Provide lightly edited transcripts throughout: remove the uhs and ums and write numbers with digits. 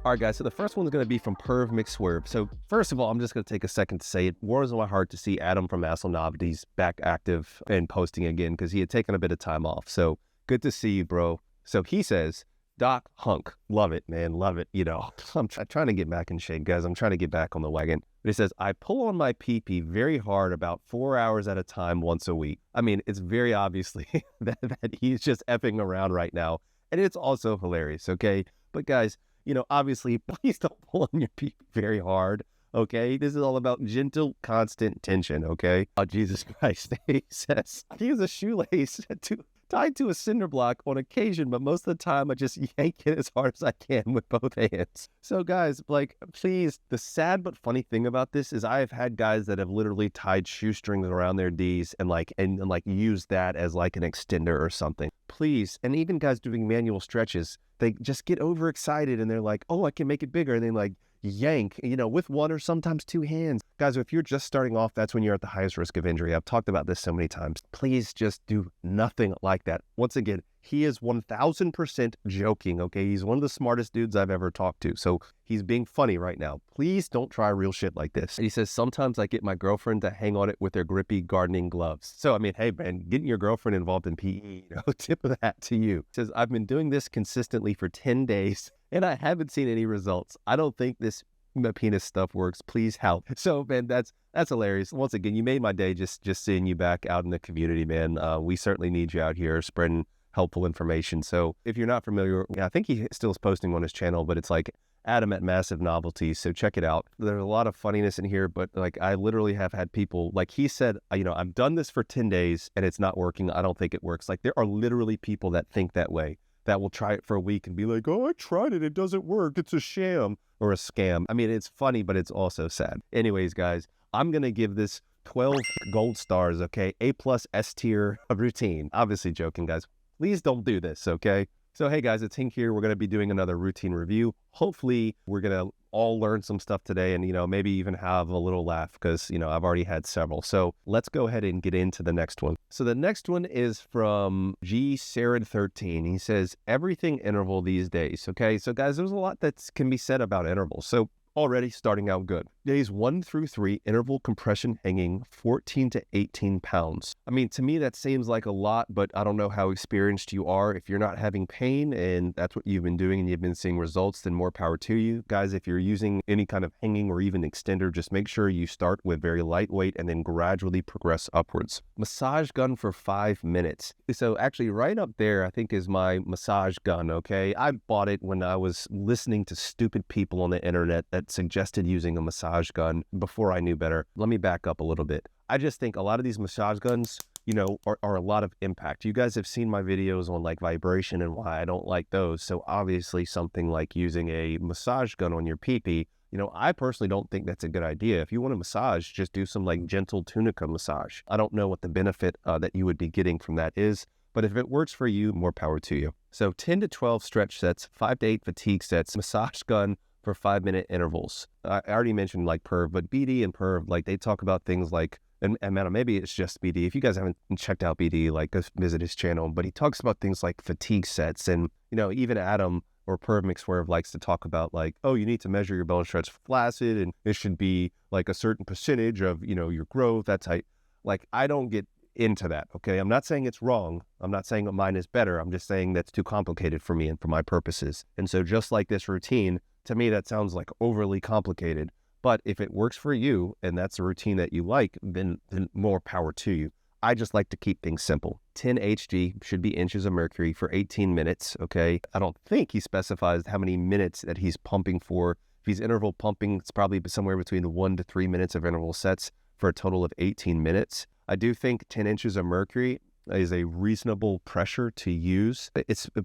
All right, guys, so the first one's going to be from Perv McSwerve. So first of all, I'm just going to take a second to say it warms my heart to see Adam from Asshole Novelties back active and posting again because he had taken a bit of time off. So good to see you, bro. So he says, Doc Hunk, love it, man, love it. You know, I'm trying to get back in shape, guys. I'm trying to get back on the wagon. But he says, I pull on my pee-pee very hard about 4 hours at a time once a week. I mean, it's very obviously that he's just effing around right now. And it's also hilarious, okay? But guys, you know, obviously, please don't pull on your pee very hard, okay? This is all about gentle, constant tension, okay? Oh, Jesus Christ. He says, I use a shoelace tied to a cinder block on occasion, but most of the time I just yank it as hard as I can with both hands. So guys, like, please, the sad but funny thing about this is I've had guys that have literally tied shoestrings around their D's and use that as like an extender or something. Please, and even guys doing manual stretches, they just get overexcited and they're like, oh, I can make it bigger. And they like yank, you know, with one or sometimes two hands. Guys, if you're just starting off, that's when you're at the highest risk of injury. I've talked about this so many times. Please just do nothing like that. Once again, he is 1000% joking, okay? He's one of the smartest dudes I've ever talked to. So he's being funny right now. Please don't try real shit like this. He says, sometimes I get my girlfriend to hang on it with their grippy gardening gloves. So, I mean, hey, man, getting your girlfriend involved in PE, you know, tip of the hat to you. He says, I've been doing this consistently for 10 days and I haven't seen any results. I don't think this penis stuff works. Please help. So, man, that's hilarious. Once again, you made my day just seeing you back out in the community, man. We certainly need you out here spreading helpful information. So if you're not familiar, I think he still is posting on his channel, but it's like Adam at Massive Novelties. So check it out. There's a lot of funniness in here, but like I literally have had people, like he said, you know, I've done this for 10 days and it's not working. I don't think it works. Like there are literally people that think that way, that will try it for a week and be like, oh, I tried it. It doesn't work. It's a sham or a scam. I mean, it's funny, but it's also sad. Anyways, guys, I'm going to give this 12 gold stars, okay? A+ S tier routine. Obviously joking, guys. Please don't do this, okay? So, hey guys, it's Hink here. We're going to be doing another routine review. Hopefully, we're going to all learn some stuff today and, you know, maybe even have a little laugh because, you know, I've already had several. So let's go ahead and get into the next one. So the next one is from G. Sarad 13. He says, everything interval these days, okay? So guys, there's a lot that can be said about intervals. So already starting out good. Days 1 through 3, interval compression hanging 14 to 18 pounds. I mean, to me, that seems like a lot, but I don't know how experienced you are. If you're not having pain and that's what you've been doing and you've been seeing results, then more power to you. Guys, if you're using any kind of hanging or even extender, just make sure you start with very lightweight and then gradually progress upwards. Massage gun for 5 minutes. So actually right up there, I think is my massage gun, okay? I bought it when I was listening to stupid people on the internet that suggested using a massage gun before I knew better. Let me back up a little bit. I just think a lot of these massage guns, you know, are a lot of impact. You guys have seen my videos on like vibration and why I don't like those. So obviously something like using a massage gun on your pee-pee, you know, I personally don't think that's a good idea. If you want to massage, just do some like gentle tunica massage. I don't know what the benefit that you would be getting from that is, but if it works for you, more power to you. So 10 to 12 stretch sets, 5 to 8 fatigue sets, massage gun for 5-minute intervals. I already mentioned like Perv, but BD and Perv, like they talk about things like, and maybe it's just BD. If you guys haven't checked out BD, like go visit his channel, but he talks about things like fatigue sets. And, you know, even Adam or Perv McSwerve likes to talk about like, oh, you need to measure your bone stretch flaccid and it should be like a certain percentage of, you know, your growth, that type. Like, I don't get into that, okay? I'm not saying it's wrong. I'm not saying that mine is better. I'm just saying that's too complicated for me and for my purposes. And so just like this routine, to me, that sounds like overly complicated. But if it works for you and that's a routine that you like, then more power to you. I just like to keep things simple. 10 Hg should be inches of mercury for 18 minutes, okay? I don't think he specifies how many minutes that he's pumping for. If he's interval pumping, it's probably somewhere between 1 to 3 minutes of interval sets for a total of 18 minutes. I do think 10 inches of mercury is a reasonable pressure to use.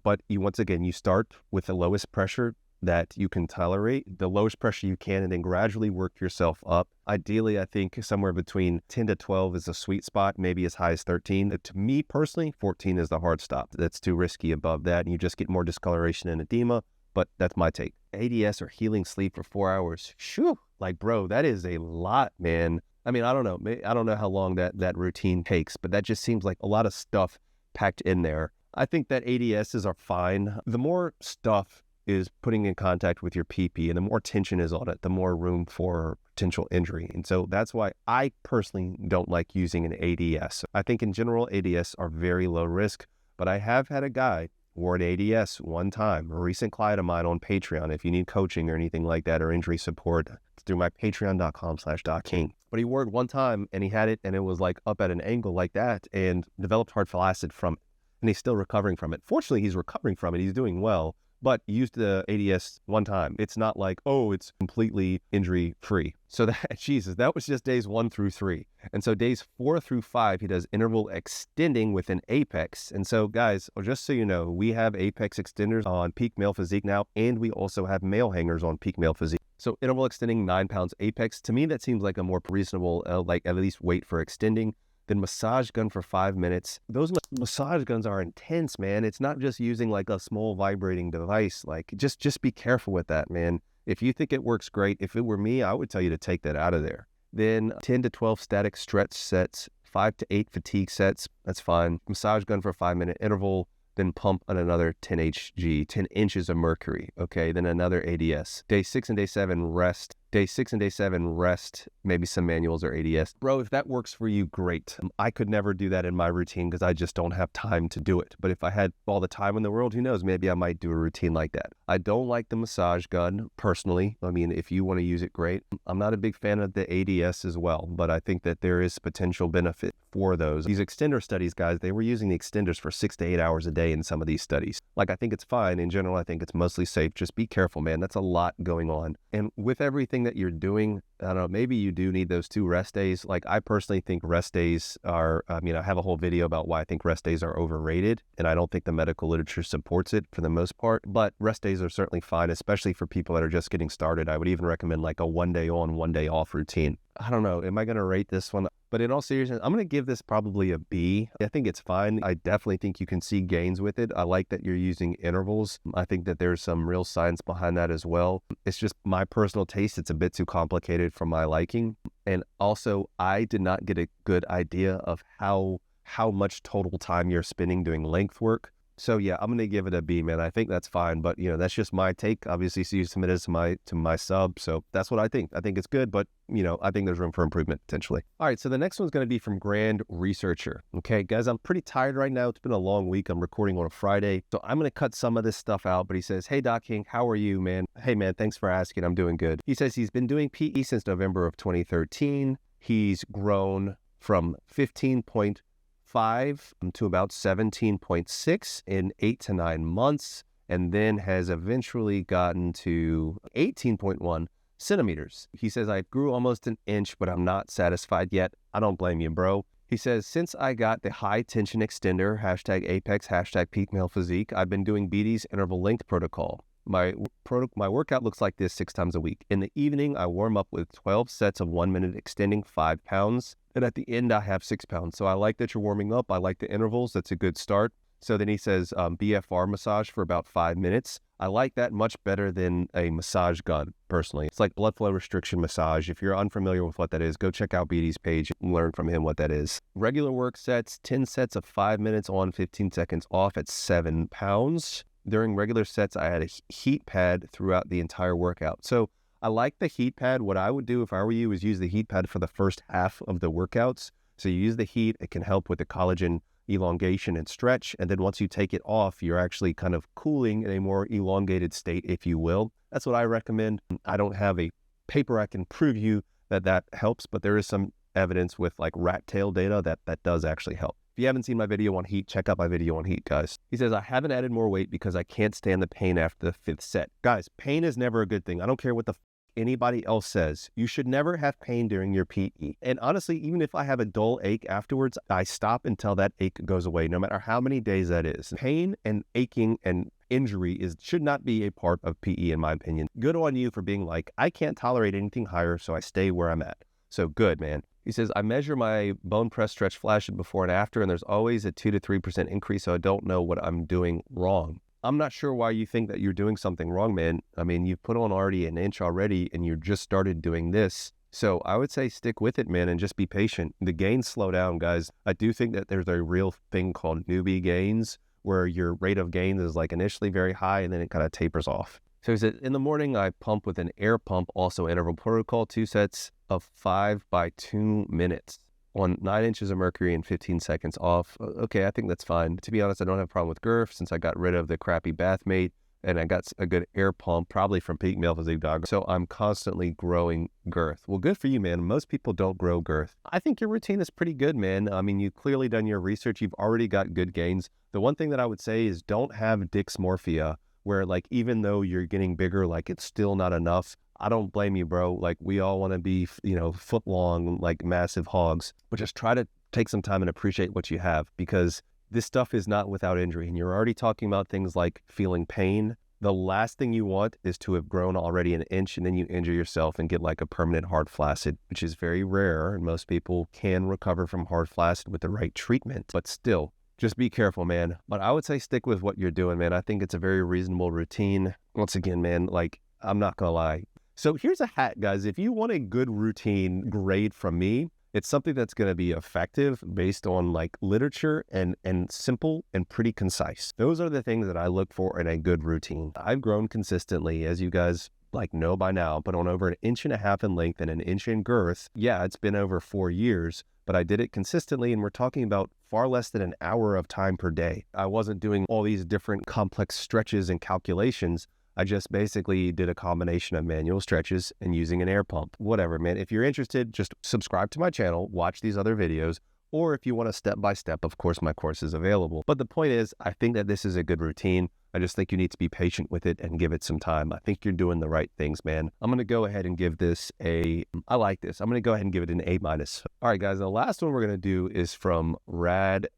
But once again, you start with the lowest pressure that you can tolerate, the lowest pressure you can, and then gradually work yourself up. Ideally, I think somewhere between 10 to 12 is a sweet spot, maybe as high as 13. To me personally, 14 is the hard stop. That's too risky above that, and you just get more discoloration and edema, but that's my take. ADS or healing sleep for 4 hours. Shoo, like bro, that is a lot, man. I mean, I don't know how long that routine takes, but that just seems like a lot of stuff packed in there. I think that ADSs are fine. The more stuff is putting in contact with your PP, and the more tension is on it, the more room for potential injury. And so that's why I personally don't like using an ADS. I think in general, ADS are very low risk, but I have had a guy wore an ADS one time, a recent client of mine on Patreon. If you need coaching or anything like that or injury support, it's through my patreon.com/Hink. But he wore it one time and he had it and it was like up at an angle like that and developed hard flaccid from it. And he's still recovering from it. Fortunately, he's recovering from it. He's doing well, but used the ADS one time. It's not like, oh, it's completely injury free. So that, Jesus, that was just days 1 through 3. And so days 4 through 5, he does interval extending with an apex. And so guys, just so you know, we have apex extenders on Peak Male Physique now, and we also have male hangers on Peak Male Physique. So interval extending 9 pounds apex, to me, that seems like a more reasonable, like at least weight for extending. Then massage gun for 5 minutes. Those massage guns are intense, man. It's not just using like a small vibrating device. Like just be careful with that, man. If you think it works great, if it were me, I would tell you to take that out of there. Then 10 to 12 static stretch sets, 5 to 8 fatigue sets. That's fine. Massage gun for a 5-minute interval. Then pump on another 10 Hg, 10 inches of mercury. Okay, then another ADS. Day 6 and day 7, rest. Day 6 and day 7, rest, maybe some manuals or ADS. Bro, if that works for you, great. I could never do that in my routine because I just don't have time to do it. But if I had all the time in the world, who knows, maybe I might do a routine like that. I don't like the massage gun, personally. I mean, if you want to use it, great. I'm not a big fan of the ADS as well, but I think that there is potential benefit for those. These extender studies, guys, they were using the extenders for 6 to 8 hours a day in some of these studies. Like, I think it's fine. In general, I think it's mostly safe. Just be careful, man. That's a lot going on. And with everything that you're doing, I don't know, maybe you do need those 2 rest days. Like, I personally think rest days are, I have a whole video about why I think rest days are overrated, and I don't think the medical literature supports it for the most part, but rest days are certainly fine, especially for people that are just getting started. I would even recommend like a 1 day on, 1 day off routine. I don't know, am I going to rate this one? But in all seriousness, I'm going to give this probably a B. I think it's fine. I definitely think you can see gains with it. I like that you're using intervals. I think that there's some real science behind that as well. It's just my personal taste. It's a bit too complicated for my liking. And also, I did not get a good idea of how much total time you're spending doing length work. So yeah, I'm going to give it a B, man. I think that's fine, but that's just my take. Obviously, so you submitted to my sub, so that's what I think. I think it's good, but I think there's room for improvement potentially. All right, so the next one's going to be from Grand Researcher. Okay, guys, I'm pretty tired right now. It's been a long week. I'm recording on a Friday, so I'm going to cut some of this stuff out, but he says, hey, Doc Hink, how are you, man? Hey, man, thanks for asking. I'm doing good. He says he's been doing PE since November of 2013. He's grown from 15.5 to about 17.6 in 8 to 9 months, and then has eventually gotten to 18.1 centimeters. He says, I grew almost an inch, but I'm not satisfied yet. I don't blame you, bro. He says, since I got the high tension extender, #Apex, #Peak Male Physique, I've been doing BD's interval length protocol. My workout looks like this 6 times a week. In the evening, I warm up with 12 sets of 1 minute extending 5 pounds. And at the end, I have 6 pounds. So I like that you're warming up. I like the intervals. That's a good start. So then he says BFR massage for about 5 minutes. I like that much better than a massage gun, personally. It's like blood flow restriction massage. If you're unfamiliar with what that is, go check out BD's page and learn from him what that is. Regular work sets, 10 sets of 5 minutes on, 15 seconds off at 7 pounds. During regular sets, I had a heat pad throughout the entire workout. So I like the heat pad. What I would do if I were you is use the heat pad for the first half of the workouts. So you use the heat, it can help with the collagen elongation and stretch. And then once you take it off, you're actually kind of cooling in a more elongated state, if you will. That's what I recommend. I don't have a paper I can prove you that helps, but there is some evidence with like rat tail data that does actually help. If you haven't seen my video on heat, check out my video on heat, guys. He says, I haven't added more weight because I can't stand the pain after the 5th set. Guys, pain is never a good thing. I don't care what the anybody else says. You should never have pain during your PE. And honestly, even if I have a dull ache afterwards, I stop until that ache goes away, no matter how many days that is. Pain and aching and injury should not be a part of PE, in my opinion. Good on you for being like, I can't tolerate anything higher, so I stay where I'm at. So good, man. He says, I measure my bone press stretch flash before and after, and there's always a 2 to 3% increase, so I don't know what I'm doing wrong. I'm not sure why you think that you're doing something wrong, man. I mean, you've put on already an inch already, and you just started doing this. So I would say stick with it, man, and just be patient. The gains slow down, guys. I do think that there's a real thing called newbie gains, where your rate of gains is like initially very high and then it kind of tapers off. So he said, in the morning, I pump with an air pump, also interval protocol, 2 sets of 5 by 2 minutes on 9 inches of mercury and 15 seconds off. Okay, I think that's fine. To be honest, I don't have a problem with girth since I got rid of the crappy bathmate and I got a good air pump, probably from Peak Male Physique Dog. So I'm constantly growing girth. Well, good for you, man. Most people don't grow girth. I think your routine is pretty good, man. I mean, you've clearly done your research. You've already got good gains. The one thing that I would say is don't have dysmorphia, where like, even though you're getting bigger, like it's still not enough. I don't blame you, bro. Like we all want to be, foot long, like massive hogs, but just try to take some time and appreciate what you have, because this stuff is not without injury. And you're already talking about things like feeling pain. The last thing you want is to have grown already an inch and then you injure yourself and get like a permanent hard flaccid, which is very rare. And most people can recover from hard flaccid with the right treatment, but still, just be careful, man. But I would say stick with what you're doing, man. I think it's a very reasonable routine. Once again, man, like I'm not going to lie. So here's a hat, guys. If you want a good routine grade from me, it's something that's going to be effective based on like literature and simple and pretty concise. Those are the things that I look for in a good routine. I've grown consistently, as you guys like know by now, but on over 1.5 inches in length and 1 inch in girth. Yeah, it's been over 4 years, but I did it consistently, and we're talking about far less than an hour of time per day. I wasn't doing all these different complex stretches and calculations. I just basically did a combination of manual stretches and using an air pump. Whatever, man. If you're interested, just subscribe to my channel, watch these other videos, or if you want a step-by-step, of course, my course is available. But the point is, I think that this is a good routine. I just think you need to be patient with it and give it some time. I think you're doing the right things, man. I'm going to go ahead and give this I like this. I'm going to go ahead and give it an A-. All right, guys, the last one we're going to do is from Rad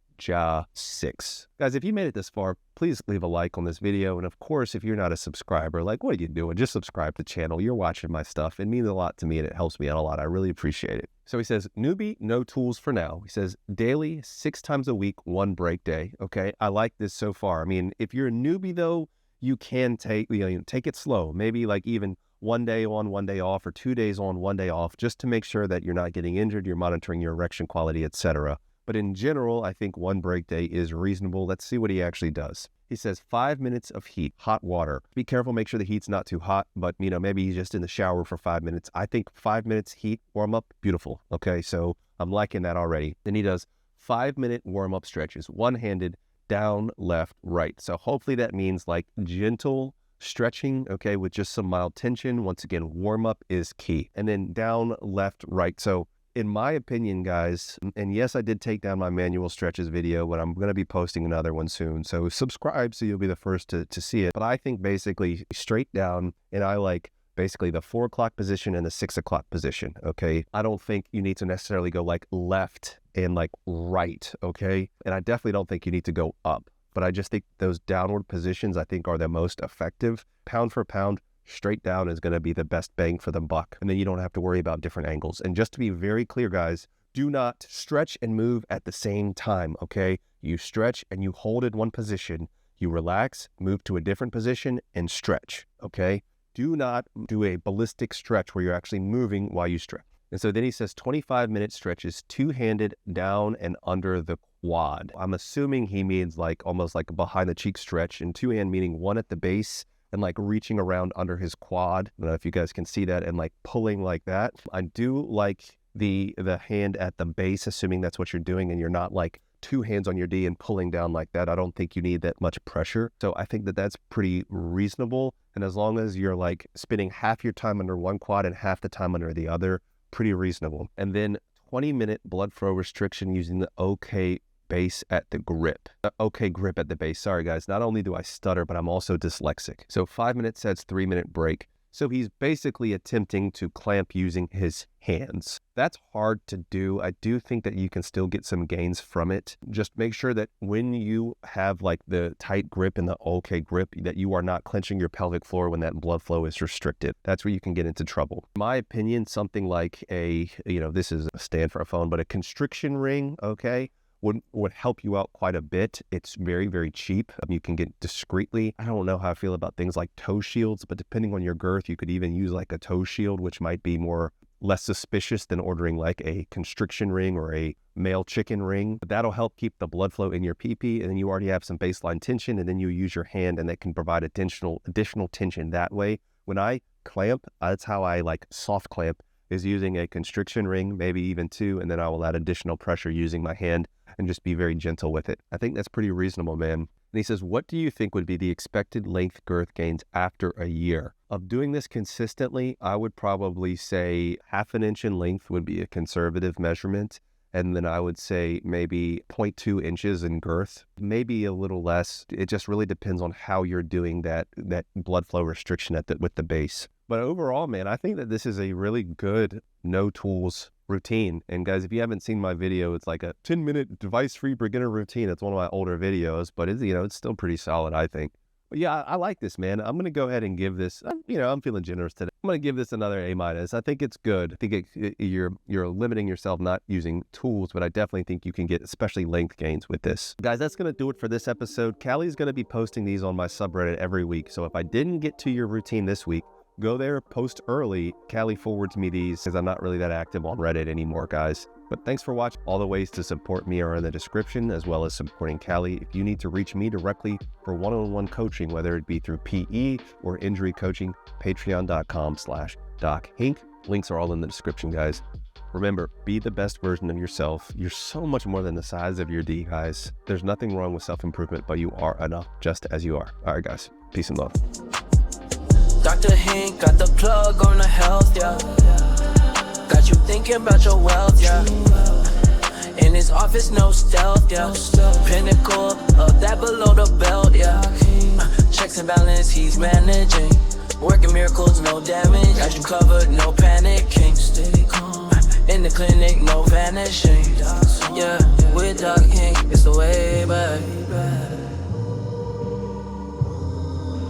6. Guys, if you made it this far, please leave a like on this video. And of course, if you're not a subscriber, like, what are you doing? Just subscribe to the channel. You're watching my stuff. It means a lot to me and it helps me out a lot. I really appreciate it. So he says, newbie, no tools for now. He says, daily, 6 times a week, 1 break day. Okay, I like this so far. I mean, if you're a newbie though, you can take it slow. Maybe like even 1 day on, 1 day off, or 2 days on, 1 day off, just to make sure that you're not getting injured, you're monitoring your erection quality, etc. But in general, I think 1 break day is reasonable. Let's see what he actually does. He says 5 minutes of heat, hot water. Be careful, make sure the heat's not too hot, but maybe he's just in the shower for 5 minutes. I think 5 minutes heat warm up, beautiful. Okay, so I'm liking that already. Then he does 5-minute warm up stretches, one-handed, down, left, right. So hopefully that means like gentle stretching, okay, with just some mild tension. Once again, warm up is key. And then down, left, right. So in my opinion, guys, and yes, I did take down my manual stretches video, but I'm going to be posting another one soon. So subscribe so you'll be the first to see it. But I think basically straight down, and I like basically the 4 o'clock position and the 6 o'clock position, okay? I don't think you need to necessarily go like left and like right, okay? And I definitely don't think you need to go up. But I just think those downward positions, I think, are the most effective. Pound for pound, straight down is going to be the best bang for the buck. And then you don't have to worry about different angles. And just to be very clear, guys, do not stretch and move at the same time, okay? You stretch and you hold in one position. You relax, move to a different position, and stretch, okay? Do not do a ballistic stretch where you're actually moving while you stretch. And so then he says 25-minute stretches, 2-handed down and under the quad. I'm assuming he means like almost like a behind the cheek stretch, and 2-hand meaning 1 at the base and like reaching around under his quad. I don't know if you guys can see that, and like pulling like that. I do like the hand at the base, assuming that's what you're doing and you're not like 2 hands on your D and pulling down like that. I don't think you need that much pressure. So I think that that's pretty reasonable. And as long as you're like spending half your time under one quad and half the time under the other, pretty reasonable. And then 20-minute blood flow restriction using the OK base at the grip. OK grip at the base. Sorry, guys. Not only do I stutter, but I'm also dyslexic. So 5-minute sets, 3-minute break. So he's basically attempting to clamp using his hands. That's hard to do. I do think that you can still get some gains from it. Just make sure that when you have like the tight grip and the OK grip, that you are not clenching your pelvic floor when that blood flow is restricted. That's where you can get into trouble. In my opinion, something like this is a stand for a phone, but a constriction ring, okay, would help you out quite a bit. It's very, very cheap. You can get discreetly. I don't know how I feel about things like toe shields, but depending on your girth, you could even use like a toe shield, which might be more less suspicious than ordering like a constriction ring or a male chicken ring. But that'll help keep the blood flow in your pee-pee, and then you already have some baseline tension, and then you use your hand, and that can provide additional tension that way. When I clamp, that's how I like soft clamp, is using a constriction ring, maybe even 2, and then I will add additional pressure using my hand and just be very gentle with it. I think that's pretty reasonable, man. And he says, what do you think would be the expected length girth gains after a year? Of doing this consistently, I would probably say 1/2 inch in length would be a conservative measurement. And then I would say maybe 0.2 inches in girth, maybe a little less. It just really depends on how you're doing that blood flow restriction with the base. But overall, man, I think that this is a really good no tools routine. And guys, if you haven't seen my video, it's like a 10-minute device-free beginner routine. It's one of my older videos, but it's still pretty solid, I think. But yeah, I like this, man. I'm going to go ahead and give this, I'm feeling generous today. I'm going to give this another A-. I think it's good. I think you're limiting yourself not using tools, but I definitely think you can get especially length gains with this. Guys, that's going to do it for this episode. Callie's going to be posting these on my subreddit every week. So if I didn't get to your routine this week, go there, post early. Callie forwards me these because I'm not really that active on Reddit anymore, guys. But thanks for watching. All the ways to support me are in the description, as well as supporting Callie. If you need to reach me directly for one-on-one coaching, whether it be through PE or injury coaching, patreon.com/DocHink. Links are all in the description, guys. Remember, be the best version of yourself. You're so much more than the size of your D, guys. There's nothing wrong with self-improvement, but you are enough just as you are. All right, guys. Peace and love. Dr. Hink got the plug on the health, yeah. Got you thinking about your wealth, yeah. In his office, no stealth, yeah. Pinnacle of that below the belt, yeah. Checks and balance, he's managing. Working miracles, no damage. Got you covered, no panicking. Stay calm. In the clinic, no vanishing. Yeah, with Doc Hink, it's the way back.